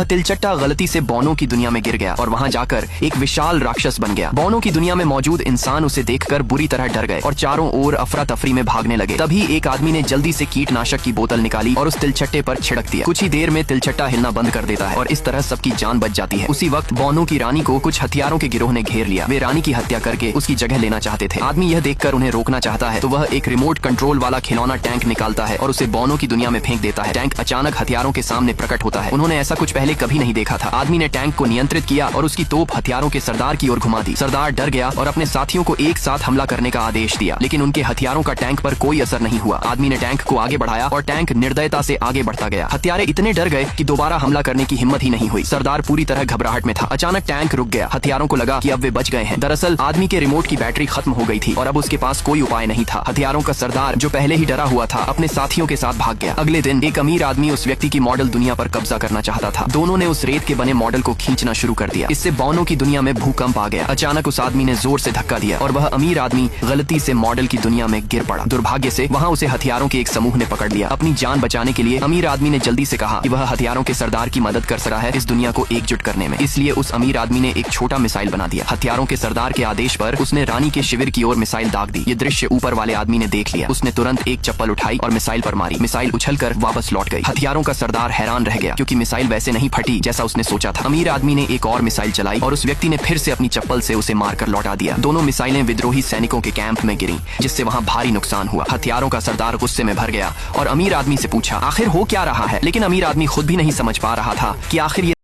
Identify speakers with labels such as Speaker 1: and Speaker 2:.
Speaker 1: तिलचट्टा गलती से बौनों की दुनिया में गिर गया और वहाँ जाकर एक विशाल राक्षस बन गया। बौनों की दुनिया में मौजूद इंसान उसे देखकर बुरी तरह डर गए और चारों ओर अफरा तफरी में भागने लगे। तभी एक आदमी ने जल्दी से कीटनाशक की बोतल निकाली और उस तिलचट्टे पर छिड़क दिया। कुछ ही देर में तिलचट्टा हिलना बंद कर देता है और इस तरह सबकी जान बच जाती है। उसी वक्त बौनों की रानी को कुछ हथियारों के गिरोह ने घेर लिया। वे रानी की हत्या करके उसकी जगह लेना चाहते थे। आदमी यह देखकर उन्हें रोकना चाहता है तो वह एक रिमोट कंट्रोल वाला खिलौना टैंक निकालता है और उसे बौनों की दुनिया में फेंक देता है। टैंक अचानक हथियारों के सामने प्रकट होता है। उन्होंने ऐसा कुछ पहले कभी नहीं देखा था। आदमी ने टैंक को नियंत्रित किया और उसकी तोप हथियारों के सरदार की ओर घुमा दी। सरदार डर गया और अपने साथियों को एक साथ हमला करने का आदेश दिया, लेकिन उनके हथियारों का टैंक पर कोई असर नहीं हुआ। आदमी ने टैंक को आगे बढ़ाया और टैंक निर्दयता से आगे बढ़ता गया। हत्यारे इतने डर गए कि दोबारा हमला करने की हिम्मत ही नहीं हुई। सरदार पूरी तरह घबराहट में था। अचानक टैंक रुक गया। हथियारों को लगा कि अब वे बच गए हैं। दरअसल आदमी के रिमोट की बैटरी खत्म हो गई थी और अब उसके पास कोई उपाय नहीं था। हथियारों का सरदार, जो पहले ही डरा हुआ था, अपने साथियों के साथ भाग गया। अगले दिन एक अमीर आदमी उस व्यक्ति की मॉडल दुनिया पर कब्जा करना चाहता था। दोनों ने उस रेत के बने मॉडल को खींचना शुरू कर दिया। इससे बौनों की दुनिया में भूकंप आ गया। अचानक उस आदमी ने जोर से धक्का दिया और वह अमीर आदमी गलती से मॉडल की दुनिया में गिर पड़ा। दुर्भाग्य से वहाँ उसे हथियारों के एक समूह ने पकड़ लिया। अपनी जान बचाने के लिए अमीर आदमी ने जल्दी से कहा कि वह हथियारों के सरदार की मदद कर सकता है इस दुनिया को एकजुट करने में। इसलिए उस अमीर आदमी ने एक छोटा मिसाइल बना दिया। हथियारों के सरदार के आदेश पर उसने रानी के शिविर की ओर मिसाइल दाग दी। ये दृश्य ऊपर वाले आदमी ने देख लिया। उसने तुरंत एक चप्पल उठाई और मिसाइल पर मारी। मिसाइल उछलकर वापस लौट गई। हथियारों का सरदार हैरान रह गया क्योंकि मिसाइल वैसे नहीं फटी जैसा उसने सोचा था। अमीर आदमी ने एक और मिसाइल चलाई और उस व्यक्ति ने फिर से अपनी चप्पल से उसे मारकर लौटा दिया। दोनों मिसाइलें विद्रोही सैनिकों के कैंप में गिरी, जिससे वहाँ भारी नुकसान हुआ। हथियारों का सरदार गुस्से में भर गया और अमीर आदमी से पूछा, आखिर हो क्या रहा है? लेकिन अमीर आदमी खुद भी नहीं समझ पा रहा था कि आखिर